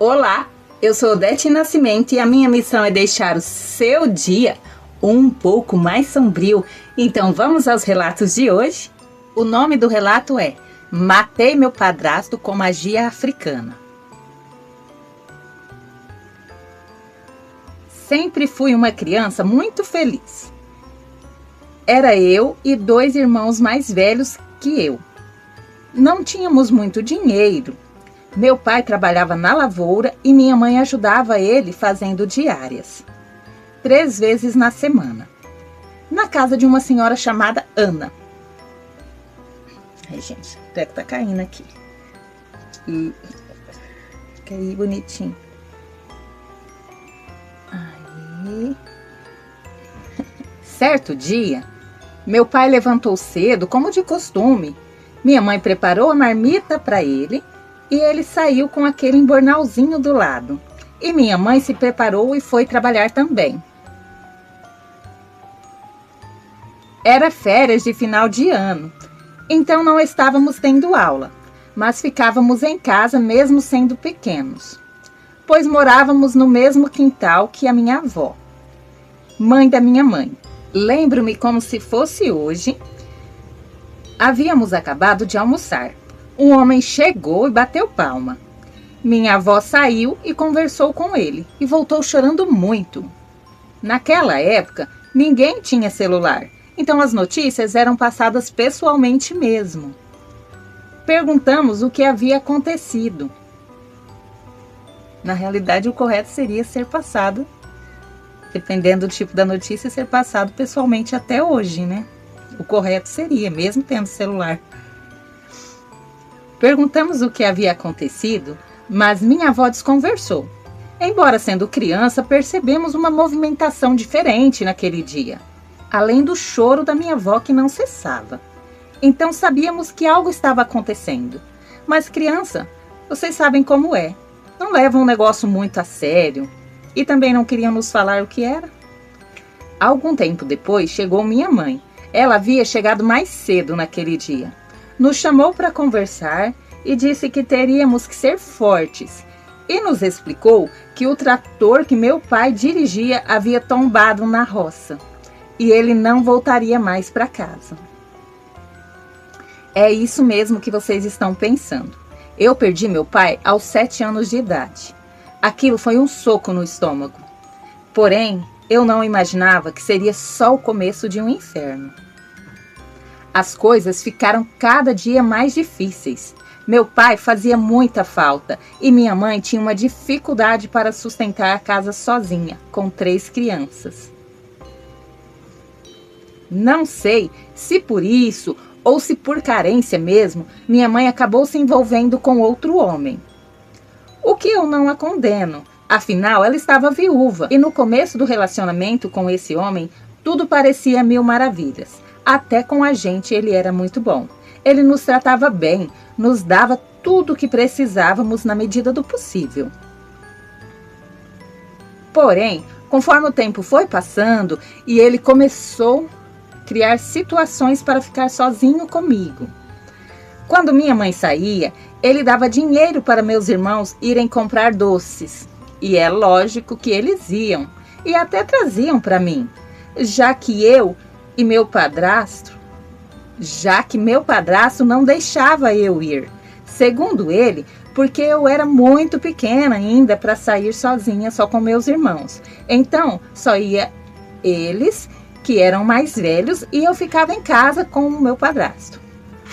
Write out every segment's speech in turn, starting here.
Olá, eu sou Odete Nascimento e a minha missão é deixar o seu dia um pouco mais sombrio. Então vamos aos relatos de hoje? O nome do relato é Matei meu padrasto com magia africana. Sempre fui uma criança muito feliz. Era eu e 2 irmãos mais velhos que eu. Não tínhamos muito dinheiro. Meu pai trabalhava na lavoura e minha mãe ajudava ele fazendo diárias, 3 vezes na semana, na casa de uma senhora chamada Ana. Ai, gente, o treco tá caindo aqui. Fica aí bonitinho. Aí. Certo dia, meu pai levantou cedo, como de costume. Minha mãe preparou a marmita para ele e ele saiu com aquele embornalzinho do lado. E minha mãe se preparou e foi trabalhar também. Era férias de final de ano, então não estávamos tendo aula, mas ficávamos em casa mesmo sendo pequenos, pois morávamos no mesmo quintal que a minha avó, mãe da minha mãe. Lembro-me como se fosse hoje. Havíamos acabado de almoçar. Um homem chegou e bateu palma. Minha avó saiu e conversou com ele e voltou chorando muito. Naquela época, ninguém tinha celular, então as notícias eram passadas pessoalmente mesmo. Perguntamos o que havia acontecido. Na realidade, o correto seria ser passado, dependendo do tipo da notícia, ser passado pessoalmente até hoje, né? O correto seria, mesmo tendo celular. Perguntamos o que havia acontecido, mas minha avó desconversou. Embora sendo criança, percebemos uma movimentação diferente naquele dia, além do choro da minha avó que não cessava. Então sabíamos que algo estava acontecendo. Mas criança, vocês sabem como é. Não levam um negócio muito a sério. E também não queriam nos falar o que era. Algum tempo depois chegou minha mãe. Ela havia chegado mais cedo naquele dia. Nos chamou para conversar e disse que teríamos que ser fortes. E nos explicou que o trator que meu pai dirigia havia tombado na roça. E ele não voltaria mais para casa. É isso mesmo que vocês estão pensando. Eu perdi meu pai aos 7 anos de idade. Aquilo foi um soco no estômago. Porém, eu não imaginava que seria só o começo de um inferno. As coisas ficaram cada dia mais difíceis. Meu pai fazia muita falta e minha mãe tinha uma dificuldade para sustentar a casa sozinha, com 3 crianças. Não sei se por isso ou se por carência mesmo, minha mãe acabou se envolvendo com outro homem. O que eu não a condeno, afinal ela estava viúva e no começo do relacionamento com esse homem, tudo parecia 1000 maravilhas. Até com a gente ele era muito bom. Ele nos tratava bem, nos dava tudo o que precisávamos na medida do possível. Porém, conforme o tempo foi passando e ele começou a criar situações para ficar sozinho comigo. Quando minha mãe saía, ele dava dinheiro para meus irmãos irem comprar doces. E é lógico que eles iam e até traziam para mim, já que meu padrasto não deixava eu ir. Segundo ele, porque eu era muito pequena ainda para sair sozinha só com meus irmãos. Então, só ia eles, que eram mais velhos, e eu ficava em casa com o meu padrasto.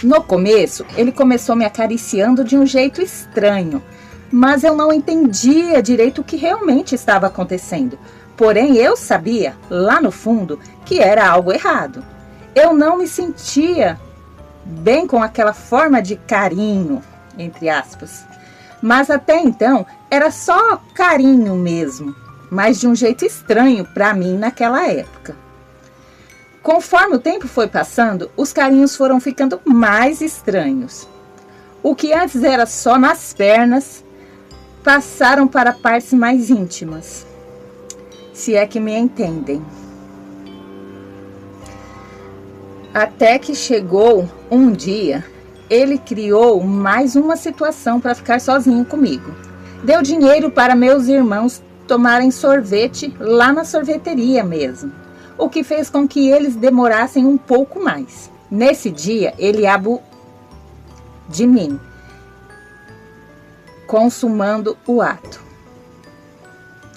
No começo, ele começou me acariciando de um jeito estranho, mas eu não entendia direito o que realmente estava acontecendo. Porém, eu sabia, lá no fundo, que era algo errado. Eu não me sentia bem com aquela forma de carinho, entre aspas. Mas até então, era só carinho mesmo, mas de um jeito estranho para mim naquela época. Conforme o tempo foi passando, os carinhos foram ficando mais estranhos. O que antes era só nas pernas, passaram para partes mais íntimas. Se é que me entendem. Até que chegou um dia, ele criou mais uma situação para ficar sozinho comigo. Deu dinheiro para meus irmãos tomarem sorvete lá na sorveteria mesmo, o que fez com que eles demorassem um pouco mais. Nesse dia, ele abusou de mim, consumando o ato.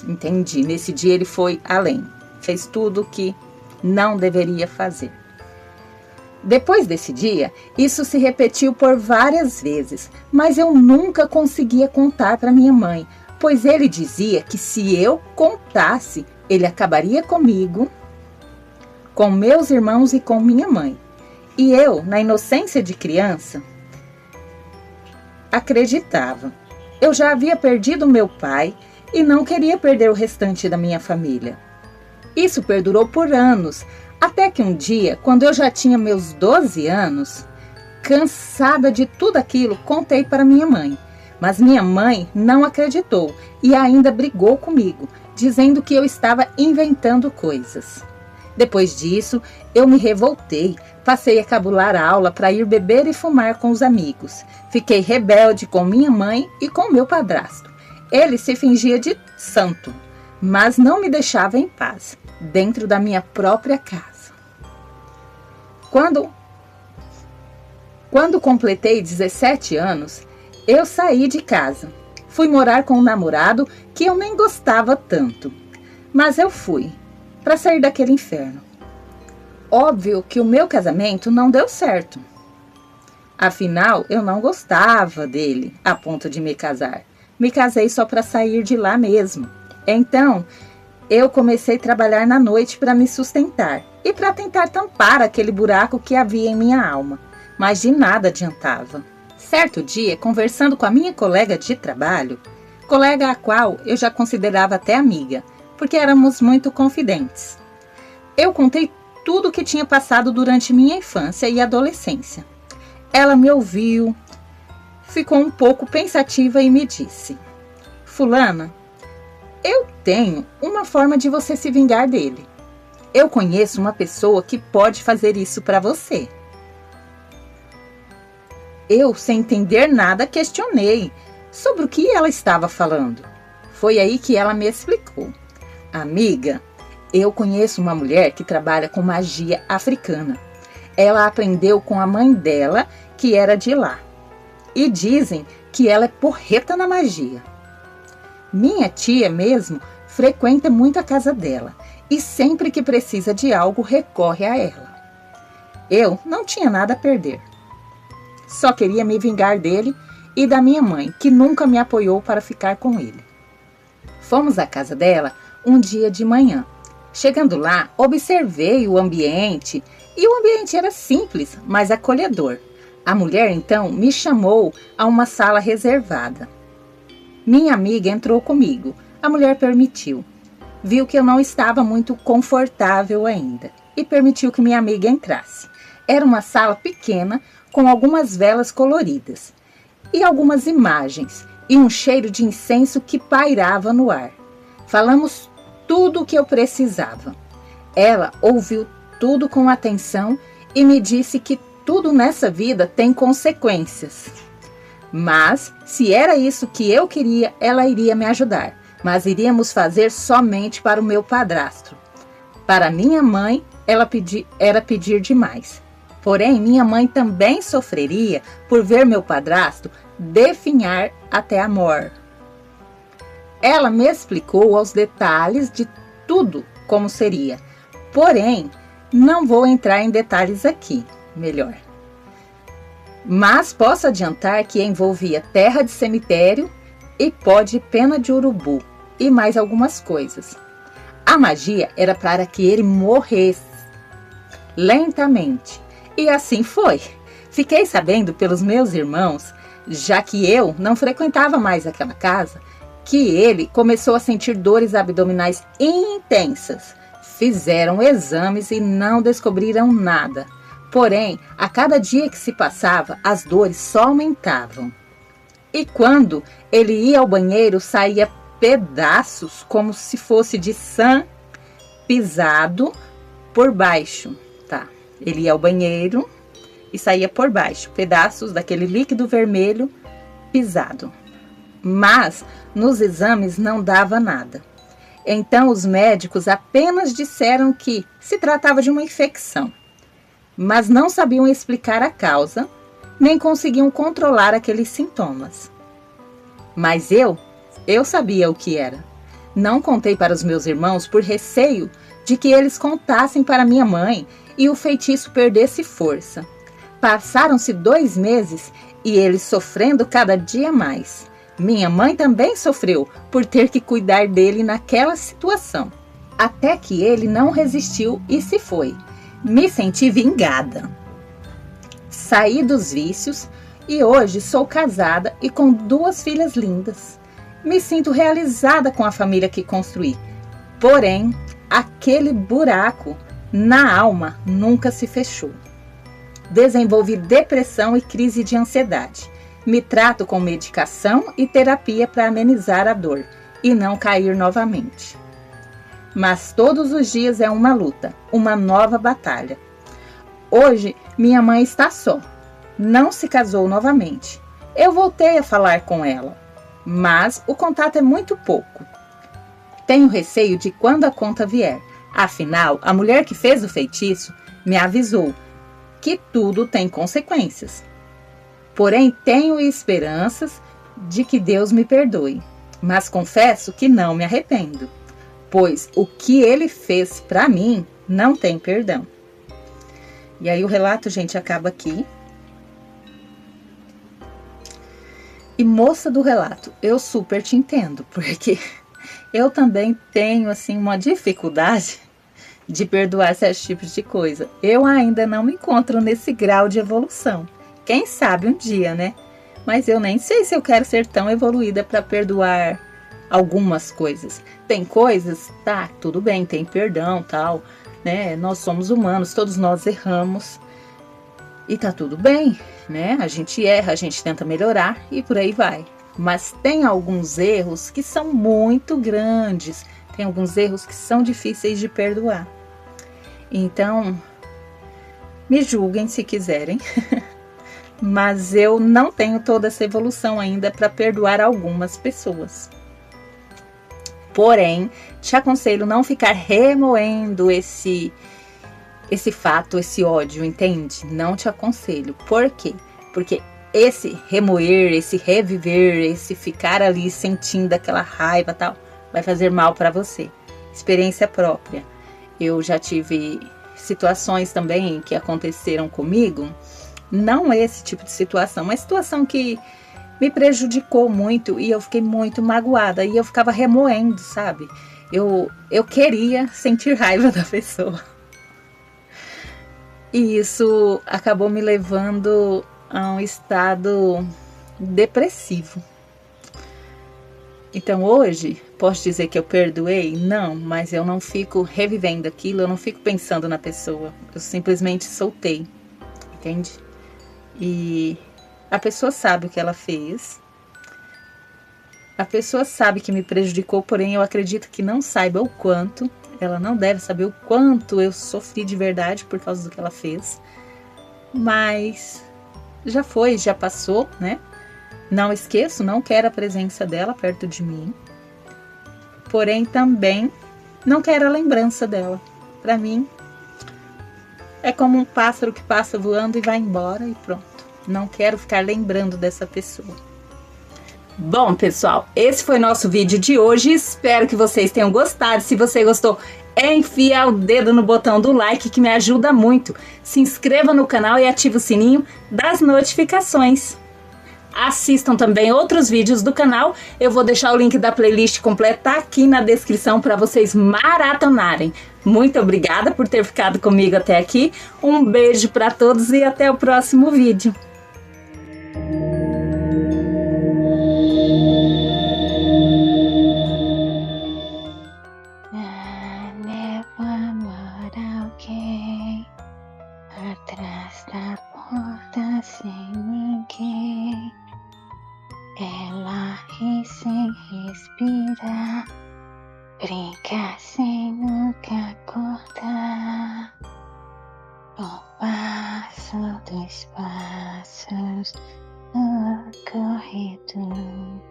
Entendi. Nesse dia ele foi além, fez tudo o que não deveria fazer. Depois desse dia, isso se repetiu por várias vezes, mas eu nunca conseguia contar para minha mãe, pois ele dizia que se eu contasse, ele acabaria comigo, com meus irmãos e com minha mãe. E eu, na inocência de criança, acreditava. Eu já havia perdido meu pai e não queria perder o restante da minha família. Isso perdurou por anos, até que um dia, quando eu já tinha meus 12 anos, cansada de tudo aquilo, contei para minha mãe. Mas minha mãe não acreditou e ainda brigou comigo, dizendo que eu estava inventando coisas. Depois disso, eu me revoltei, passei a cabular a aula para ir beber e fumar com os amigos. Fiquei rebelde com minha mãe e com meu padrasto. Ele se fingia de santo, mas não me deixava em paz, dentro da minha própria casa. Quando completei 17 anos, eu saí de casa. Fui morar com um namorado que eu nem gostava tanto. Mas eu fui, para sair daquele inferno. Óbvio que o meu casamento não deu certo. Afinal, eu não gostava dele a ponto de me casar. Me casei só para sair de lá mesmo. Então, eu comecei a trabalhar na noite para me sustentar e para tentar tampar aquele buraco que havia em minha alma. Mas de nada adiantava. Certo dia, conversando com a minha colega de trabalho, colega a qual eu já considerava até amiga, porque éramos muito confidentes, eu contei tudo o que tinha passado durante minha infância e adolescência. Ela me ouviu, ficou um pouco pensativa e me disse: Fulana, eu tenho uma forma de você se vingar dele. Eu conheço uma pessoa que pode fazer isso para você. Eu, sem entender nada, questionei sobre o que ela estava falando. Foi aí que ela me explicou. Amiga, eu conheço uma mulher que trabalha com magia africana. Ela aprendeu com a mãe dela, que era de lá. E dizem que ela é porreta na magia. Minha tia mesmo frequenta muito a casa dela e sempre que precisa de algo recorre a ela. Eu não tinha nada a perder. Só queria me vingar dele e da minha mãe, que nunca me apoiou para ficar com ele. Fomos à casa dela um dia de manhã. Chegando lá, observei o ambiente e o ambiente era simples, mas acolhedor. A mulher então me chamou a uma sala reservada. Minha amiga entrou comigo. A mulher permitiu. Viu que eu não estava muito confortável ainda e permitiu que minha amiga entrasse. Era uma sala pequena com algumas velas coloridas e algumas imagens e um cheiro de incenso que pairava no ar. Falamos tudo o que eu precisava. Ela ouviu tudo com atenção e me disse que tudo nessa vida tem consequências. Mas, se era isso que eu queria, ela iria me ajudar. Mas iríamos fazer somente para o meu padrasto. Para minha mãe, era pedir demais. Porém, minha mãe também sofreria por ver meu padrasto definhar até a morte. Ela me explicou aos detalhes de tudo como seria. Porém, não vou entrar em detalhes aqui, melhor. Mas posso adiantar que envolvia terra de cemitério e pó de pena de urubu e mais algumas coisas. A magia era para que ele morresse lentamente. E assim foi. Fiquei sabendo pelos meus irmãos, já que eu não frequentava mais aquela casa, que ele começou a sentir dores abdominais intensas. Fizeram exames e não descobriram nada. Porém, a cada dia que se passava, as dores só aumentavam. E quando ele ia ao banheiro, saía pedaços como se fosse de sangue pisado por baixo, tá? Ele ia ao banheiro e saía por baixo, pedaços daquele líquido vermelho pisado. mas nos exames não dava nada. Então os médicos apenas disseram que se tratava de uma infecção, mas não sabiam explicar a causa, nem conseguiam controlar aqueles sintomas. Mas eu sabia o que era. Não contei para os meus irmãos por receio de que eles contassem para minha mãe e o feitiço perdesse força. Passaram-se 2 meses e eles sofrendo cada dia mais. Minha mãe também sofreu por ter que cuidar dele naquela situação. Até que ele não resistiu e se foi. Me senti vingada. Saí dos vícios e hoje sou casada e com 2 filhas lindas. Me sinto realizada com a família que construí. Porém, aquele buraco na alma nunca se fechou. Desenvolvi depressão e crise de ansiedade. Me trato com medicação e terapia para amenizar a dor e não cair novamente. Mas todos os dias é uma luta, uma nova batalha. Hoje, minha mãe está só. Não se casou novamente. Eu voltei a falar com ela, mas o contato é muito pouco. Tenho receio de quando a conta vier. Afinal, a mulher que fez o feitiço me avisou que tudo tem consequências. Porém, tenho esperanças de que Deus me perdoe. Mas confesso que não me arrependo, pois o que ele fez para mim não tem perdão. E aí o relato, gente, acaba aqui. E moça do relato, eu super te entendo, porque eu também tenho assim uma dificuldade de perdoar certos tipos de coisa. Eu ainda não me encontro nesse grau de evolução. Quem sabe um dia, né? Mas eu nem sei se eu quero ser tão evoluída para perdoar algumas coisas. Tem coisas, tá, tudo bem, tem perdão, tal, né? Nós somos humanos, todos nós erramos. E tá tudo bem, né? A gente erra, a gente tenta melhorar e por aí vai. Mas tem alguns erros que são muito grandes. Tem alguns erros que são difíceis de perdoar. Então, me julguem se quiserem. Mas eu não tenho toda essa evolução ainda para perdoar algumas pessoas. Porém, te aconselho não ficar remoendo esse fato, esse ódio, entende? Não te aconselho. Por quê? Porque esse remoer, esse reviver, esse ficar ali sentindo aquela raiva e tal, vai fazer mal para você. Experiência própria. Eu já tive situações também que aconteceram comigo. Não esse tipo de situação, uma situação que me prejudicou muito e eu fiquei muito magoada. E eu ficava remoendo, sabe? Eu queria sentir raiva da pessoa. E isso acabou me levando a um estado depressivo. Então hoje, posso dizer que eu perdoei? Não, mas eu não fico revivendo aquilo, eu não fico pensando na pessoa. Eu simplesmente soltei, entende? E a pessoa sabe o que ela fez. A pessoa sabe que me prejudicou, porém eu acredito que não saiba o quanto. Ela não deve saber o quanto eu sofri de verdade por causa do que ela fez. Mas já foi, já passou, né? Não esqueço, não quero a presença dela perto de mim. Porém também não quero a lembrança dela. Para mim, é como um pássaro que passa voando e vai embora e pronto. Não quero ficar lembrando dessa pessoa. Bom, pessoal, esse foi nosso vídeo de hoje. Espero que vocês tenham gostado. Se você gostou, enfia o dedo no botão do like que me ajuda muito. Se inscreva no canal e ative o sininho das notificações. Assistam também outros vídeos do canal. Eu vou deixar o link da playlist completa aqui na descrição para vocês maratonarem. Muito obrigada por ter ficado comigo até aqui. Um beijo para todos e até o próximo vídeo. Atrás da porta sem ninguém, ela ri sem respirar, brinca sem nunca acordar. Um passo, 2 passos no corredor.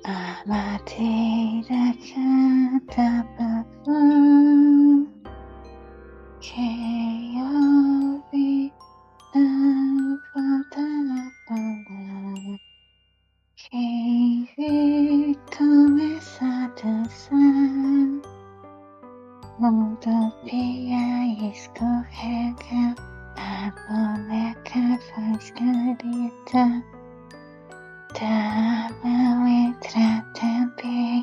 a madeira canta pavão. Quem ouve não volta a falar. Quem vê começa a dançar. Utopia escorrega, a boneca faz careta. Da mão entra também,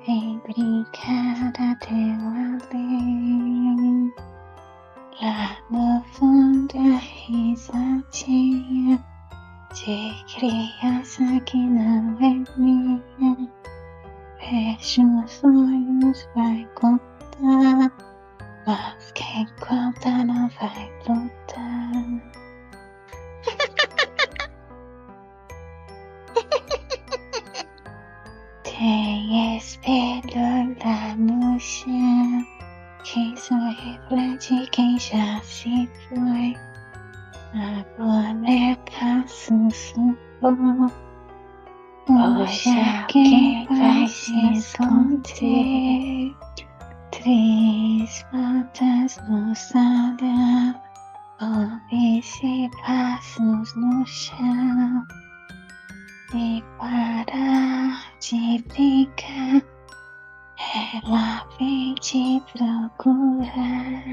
vem brincar até o além. Lá no fundo a risadinha de criança que não é minha. Fecha os olhos, vai contar, mas quem conta não vai lutar. Tem espelho lá no chão, que só reflete quem já se foi. A boneca sussurrou, hoje alguém vai se esconder. 3 voltas no salão, ouve-se passos no chão. E para de brincar, ela vem te procurar.